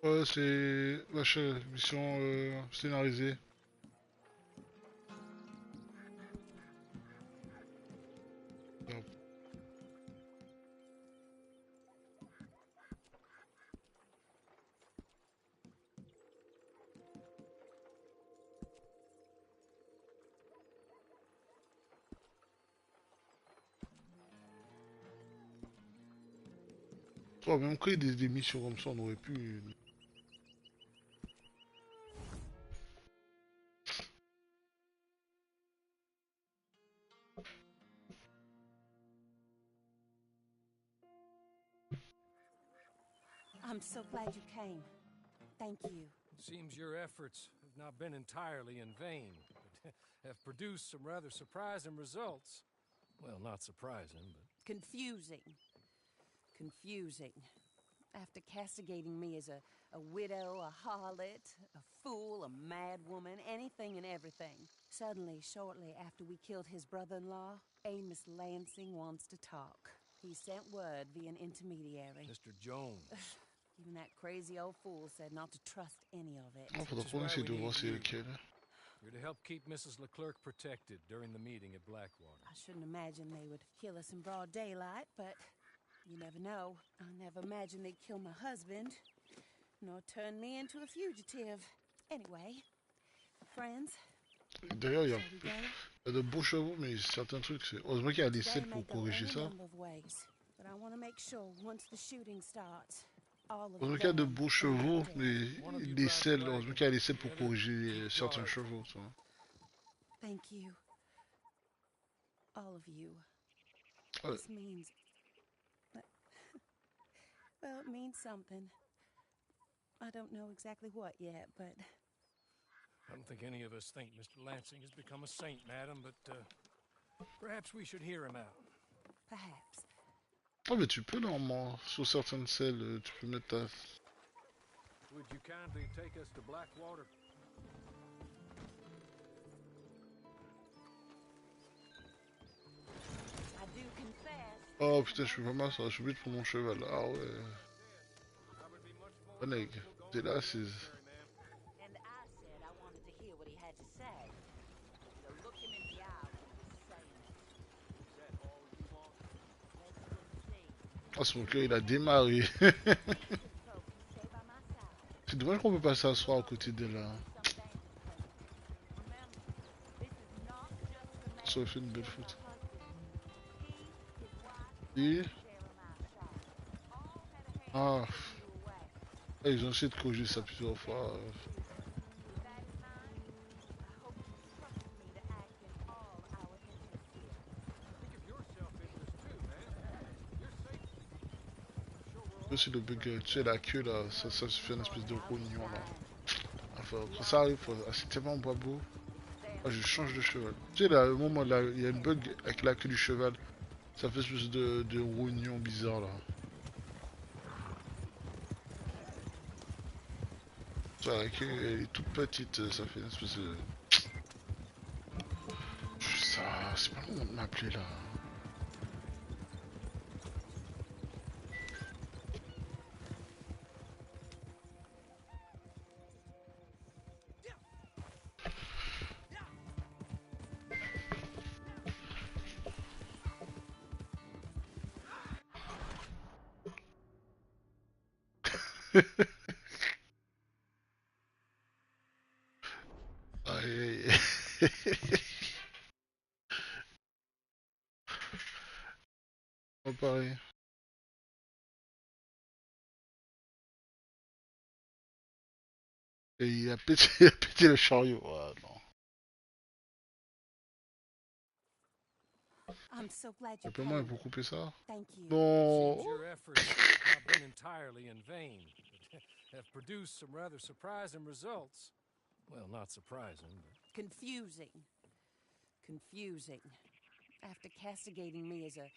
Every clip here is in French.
Ouais, c'est machin, mission scénarisée. Oh, même quand il y a des missions comme ça, on aurait pu. I'm so glad you came. Thank you. Seems your efforts have not been entirely in vain, but have produced some rather surprising results. Well, not surprising, but... Confusing. Confusing. After castigating me as a widow, a harlot, a fool, a mad woman, anything and everything. Suddenly, shortly after we killed his brother-in-law, Amos Lansing wants to talk. He sent word via an intermediary. Mr. Jones. Even that crazy old fool said not to trust any of it. Ah, faudra qu'on essaie de voir c'est lequel. You're to help keep Mrs. Leclerc protected during the meeting at Blackwater. I shouldn't imagine they would kill us in broad daylight, but you never know. I never imagined they'd kill my husband, nor turn me into a fugitive. Anyway, friends. D'ailleurs, il y a de beaux chevaux, mais certains trucs, c'est. Heureusement qu'il y a des selles pour corriger ça. But I want to make sure once the shooting starts. Heureusement qu'il y a de beaux chevaux, mais des selles, heureusement qu'il y a des selles pour corriger certains chevaux, tu vois. Thank you. All of you. Ouais. This means... well, it means something. I don't know exactly what yet, but... I don't think any of us think Mr. Lansing has become a saint, madam, but perhaps we should hear him out. Perhaps. Ah, mais tu peux normalement, sur certaines selles, tu peux mettre ta. Would you kindly take us to Blackwater? I do confess. Oh putain, je suis pas mal, ça, je suis obligé de prendre mon cheval. Ah ouais. Bonne t'es là, assise. Ah, son cœur, il a démarré. C'est dommage qu'on peut pas s'asseoir à côté de là. Ça aurait fait une belle photo. Et... Ah. Ah, ils ont essayé de corriger ça plusieurs fois. Aussi le bug, tu sais, la queue là, ça se fait une espèce de rognon là. Enfin, quand ça arrive, c'est tellement pas beau. Ah, je change de cheval. Tu sais, là, au moment là, il y a une bug avec la queue du cheval. Ça fait une espèce de rognon bizarre là. Tu vois, la queue elle est toute petite, ça fait une espèce de. Ça, c'est pas le moment de m'appeler là. Aïe, aïe. Pas pareil. Et il a pété, il a pété le chariot. Ah, non. I'm so glad you Rappelle-moi came. pour couper ça. Thank you. Non. Seems your efforts have not been entirely in vain, but have produced some rather surprising results. Well, not surprising, but... Confusing. Confusing. After castigating me as a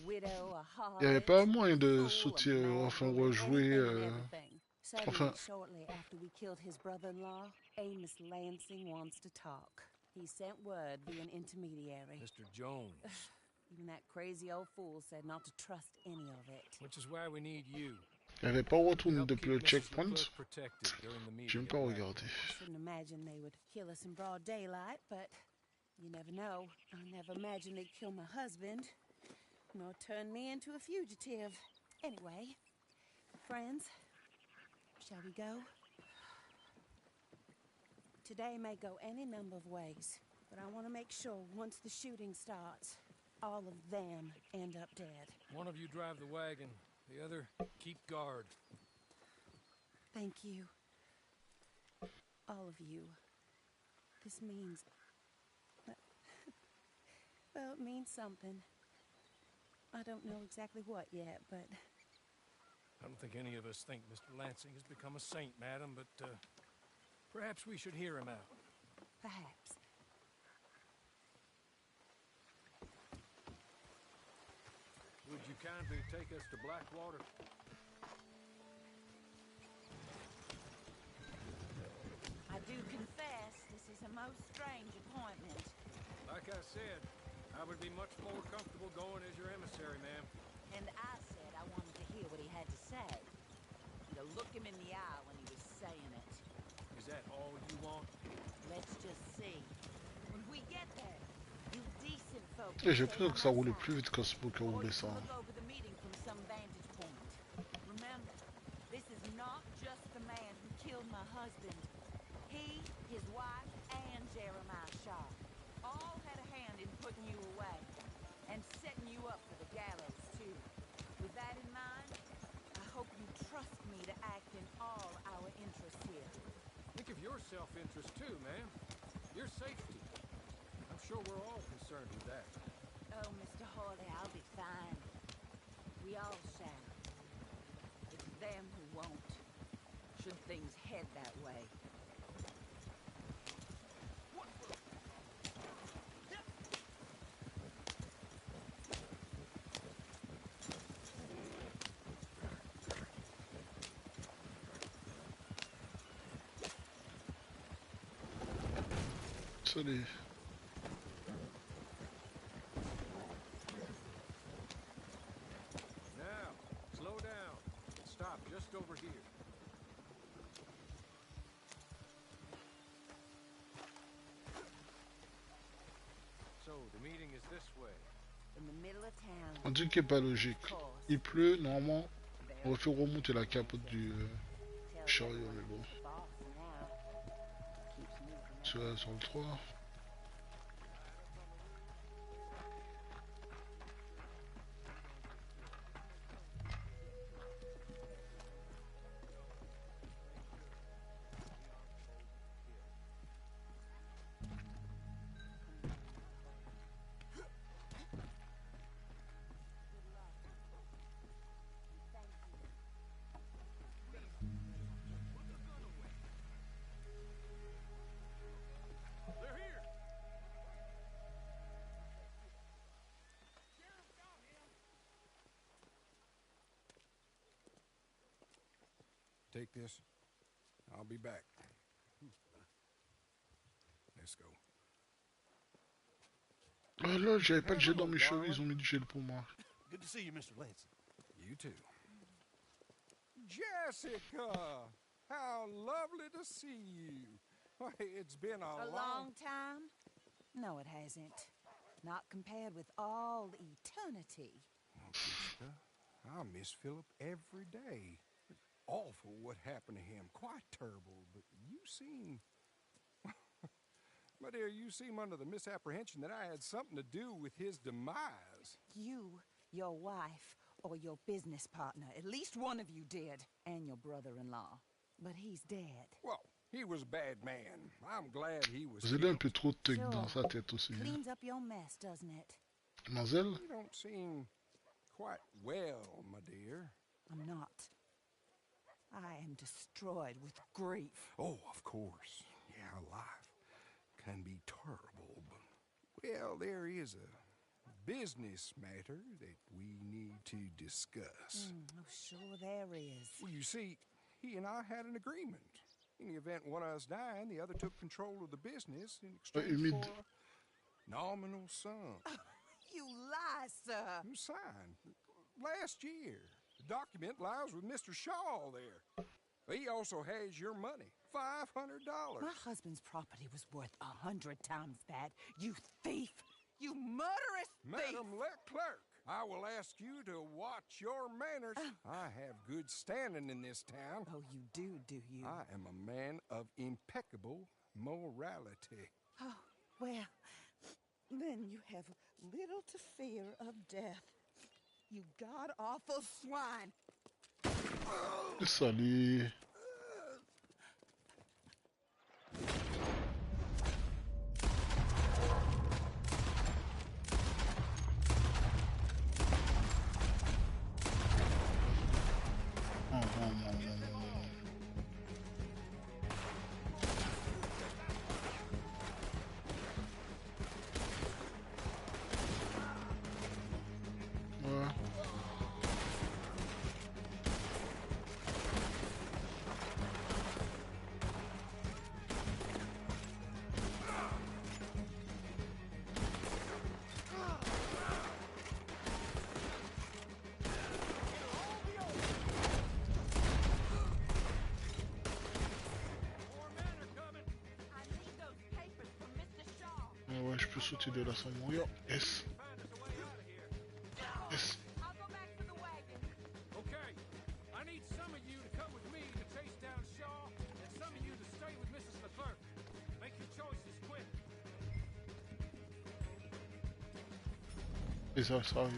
widow, a Il n'y avait harlot, pas moyen de a fool, sauter, a mad enfin woman, rejouer. anything and everything. Enfin, Suddenly, shortly after we killed his brother-in-law, Amos Lansing wants to talk. He sent word via an intermediary. Mr. Jones. Even that crazy old fool said not to trust any of it. Which is why we need you. Elle avait pas retourné Help depuis keep le Mrs. checkpoint. LeClerc protected during the J'ai meeting même at pas Blackwater. regardé. I shouldn't imagine they would kill us in broad daylight, but you never know. I never imagined they'd kill my husband, nor turn me into a fugitive. Anyway, friends, shall we go? Today may go any number of ways, but I want to make sure once the shooting starts, all of them end up dead. One of you drive the wagon, the other keep guard. Thank you. All of you. This means... well, it means something. I don't know exactly what yet, but... I don't think any of us think Mr. Lansing has become a saint, madam, but perhaps we should hear him out. perhaps. Would you kindly take us to Blackwater? I do confess this is a most strange appointment. Like I said, I would be much more comfortable going as your emissary, ma'am. And I said I wanted to hear what he had to say. To look him in the eye when he was saying it. Is that all you want? Let's just see. When we get there, you decent folk Et j'ai stay l'impression by que ça my roulait side. plus vite quand Smoker Or roulait you ça. can look over the meeting from some vantage point. Remember, this is not just the man who killed my husband. He, his wife, and Jeremiah Shaw all had a hand in putting you away. And setting you up for the gallows, too. With that in mind, I hope you trust me to act in all our interests here. Think of your self-interest too, ma'am. Your safety. I'm sure we're all concerned with that. Oh, Mr. Hawley, I'll be fine. We all shall. It's them who won't. Should things head that way. Salut. Now, slow down. Stop just over here. So, the meeting is this way. In the middle of town. Un truc qui est pas logique. Il pleut, normalement, on aurait fait remonter la capote du chariot, mais bon. Tu vois, sur le 3. They're here! Take this. I'll be back. Let's go. Ah là, j'avais pas de gel dans mes cheveux, ils ont mis du gel pour moi. Good to see you, Mr. Lansing. You too. Jessica! How lovely to see you. Why, it's been A long time? No, it hasn't. Not compared with all eternity. Oh, Jessica, I miss Philip every day. Awful what happened to him. Quite terrible, but you seem... My dear, you seem under the misapprehension that I had something to do with his demise. You, your wife, or your business partner. At least one of you did. And your brother-in-law. But he's dead. Well, he was a bad man. I'm glad he was Vous avez un killed. peu trop de trucs dans sa tête aussi. Hein. Cleans up your mess, doesn't it? Mademoiselle? You don't seem quite well, my dear. I'm not. I am destroyed with grief. Oh, of course. Yeah, life can be terrible, but... Well, there is a business matter that we need to discuss. Oh, sure there is. Well, you see, he and I had an agreement. In the event one of us died, the other took control of the business in exchange humide. for a nominal sum. You lie, sir. You signed last year. document lies with Mr. Shaw there. He also has your money, $500. My husband's property was worth 100 times that. You thief! You murderous thief! Madam Leclerc, I will ask you to watch your manners. I have good standing in this town. Oh, you do you? I am a man of impeccable morality. Oh, well, then you have little to fear of death. You god-awful swine! Salut. Ouais. Ouais, je peux sauter de là sans mourir. Yes. Yes. Okay, I need some of you to come with me to chase down Shaw, and some of you to stay with Mrs. Leclerc. Make your choices quick. Et ça arrive.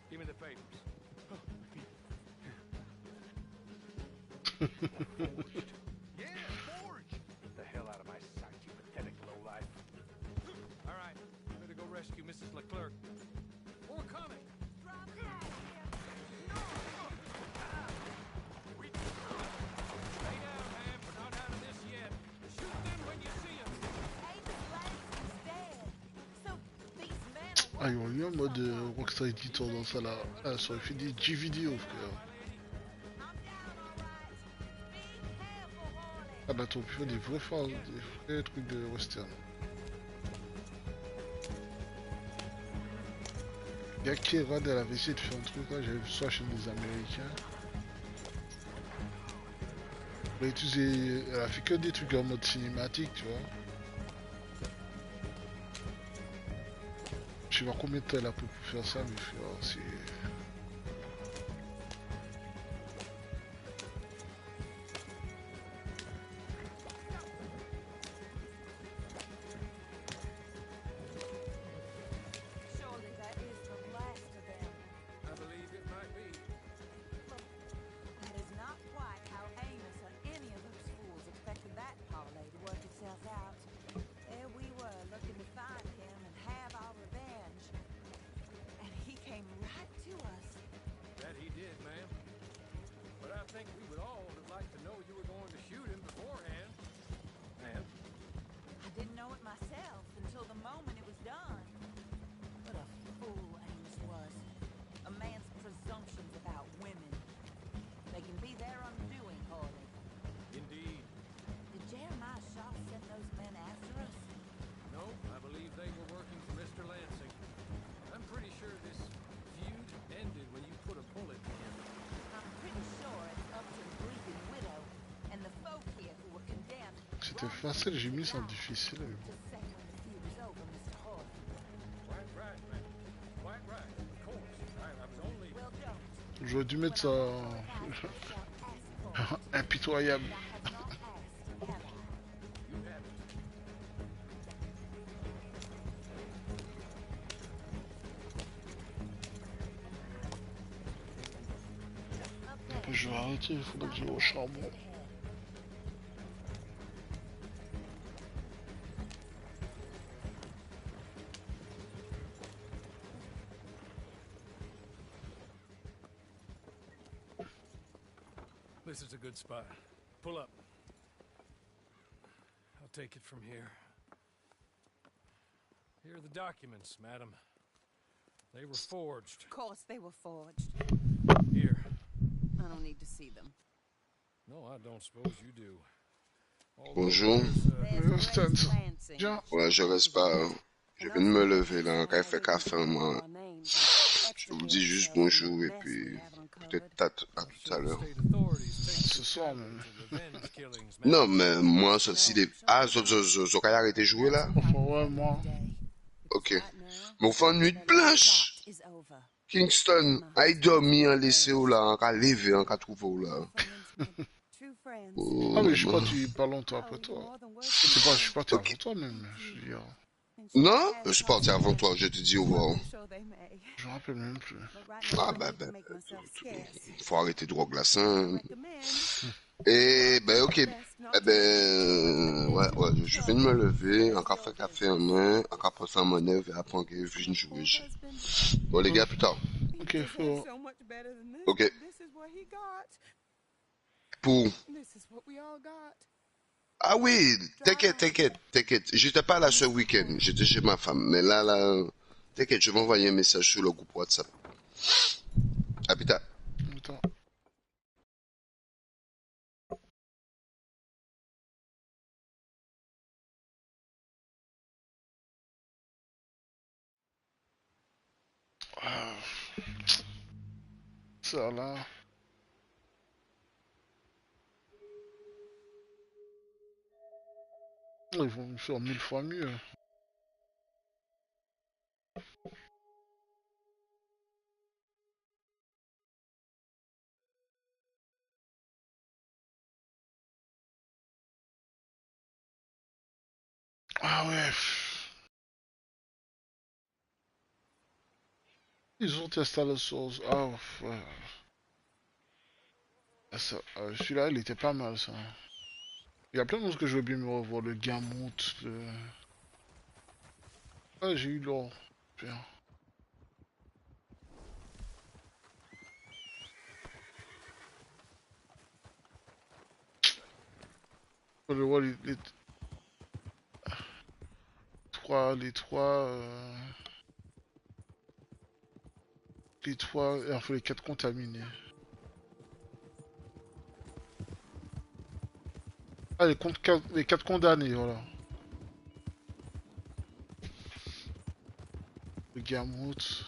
Give me the papers. Yeah, forged. Get the hell out of my sight, you pathetic lowlife. All right, better go rescue Mrs. Leclerc. We're coming. Stay down, man. We're not out of this yet. Shoot them when you see them. Ah, ils ont eu un mode Rockstar Editor dans ça là. Ah, ça aurait fait des G-vidéos, frère. Ah bah, t'aurais pu faire des vrais phases, des vrais trucs de western. Y'a Kerad, elle avait essayé de faire un truc là, j'avais vu sur la chaîne des Américains. Elle a utilisé, elle a fait que des trucs en mode cinématique, tu vois. Je sais pas combien de temps elle a pris pour faire ça, mais frère, c'est... Surely that is the last of them. I believe it might be. That is not quite how Amos or any of those fools expected that parlay to work itself out. There we were, looking to find him and have our revenge. And he came right to think we would all have liked to know you were going to shoot him beforehand. Man, I didn't know it myself until the moment it was done. What a fool Amos was. A man's presumptions about women. They can be their undoing, Harley. indeed. Did Jeremiah Shaw send those men after us? No, I believe they were working for Mr. Lansing. I'm pretty sure this feud ended when you put a bullet in him. I'm pretty sure it's up to the bleeding widow and the folk here who were condemned. C'était facile, j'ai mis ça en difficile. Mais bon. To say when the feud is over, Mr. Harley. Quite right, man. Quite right. Of course. I was only... Well, don't. J'aurais dû mettre ça When I shall ask for it. impitoyable. I have not asked, have I? You haven't. Après, je vais arrêter, il faudrait que je vais au charbon. This is a good spot. Pull up. I'll take it from here. Here are the documents, madam. They were forged. Of course they were forged. Here. I don't need to see them. No, I don't suppose you do. Although Bonjour. there's, There's Grace Lansing. Tiens, Ouais, je reste pas. Je viens de me lever là, quand il fait café, moi. Je vous dis juste bonjour et puis peut-être à tout à l'heure. state authorities take ce soir même. revenge killings, Non, mais moi, ça, si des... Ah, Zokai a arrêté de jouer là? Enfin, ouais, moi. Ok. Mais vous faites une nuit blanche! Kingston, a dormi en laissé ou là, en levé, en trouvé ou là. Ah, mais je sais pas, tu parles longtemps après toi. C'est pas, je suis parti avant toi même, je veux dire. Non, je suis parti avant toi, je te dis au revoir. Je me rappelle même plus. Ah, faut arrêter de drogue là, ça. Et, ben, ok. Eh ben, ouais, je viens de me lever, en café en main, en passer en manœuvre et après, je viens de jouer. Bon, les gars, plus tard. Ok, faut. Ok. Pour. Ah oui, t'inquiète. J'étais pas là ce week-end, j'étais chez ma femme. Mais là, t'inquiète, je vais envoyer un message sur le groupe WhatsApp. À plus tard. Attends. Ah. Ça là. Ils vont me faire 1000 fois mieux. Ah ouais. Ils ont testé la sauce. Ah ouais. Ah, celui-là, il était pas mal ça. Il y a plein de choses que je veux bien me revoir. Le Gamut, le... Ah, j'ai eu l'or. Bien. Le roi, les trois, enfin les 4 contaminés. Ah, les 4 condamnés, voilà. Le Gamut.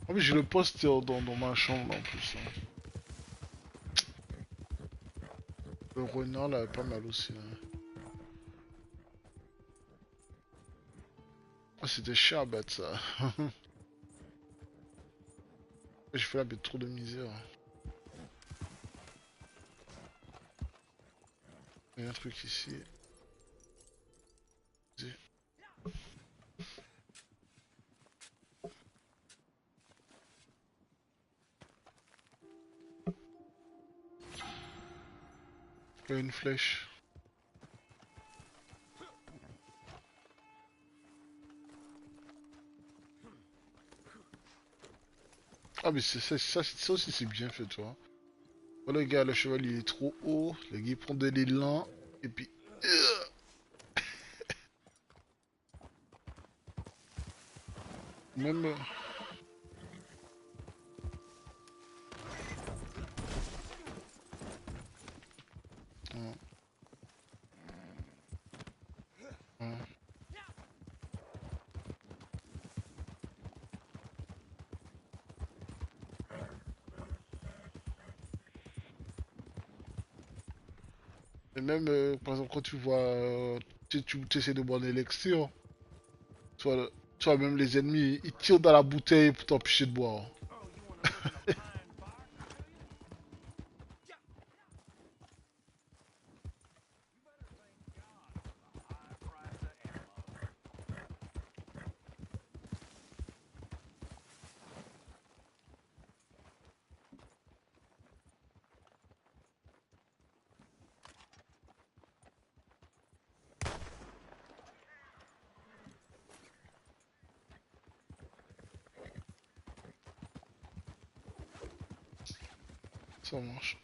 Ah oui, j'ai le poster dans ma chambre là, en plus. Hein. Le renard là, pas mal aussi. Hein. Ah, c'était cher à battre ça. J'ai fait la bête trop de misère. Il y a un truc ici. Il y a une flèche. Ah mais ça aussi c'est bien fait toi. Oh, le gars, le cheval il est trop haut. Le gars il prend de l'élan. Et puis. Même. Hum, hum. Et même, par exemple, quand tu vois. Tu essaies de boire une élection. Soit même les ennemis, ils tirent dans la bouteille pour t'empêcher de boire. Ça marche.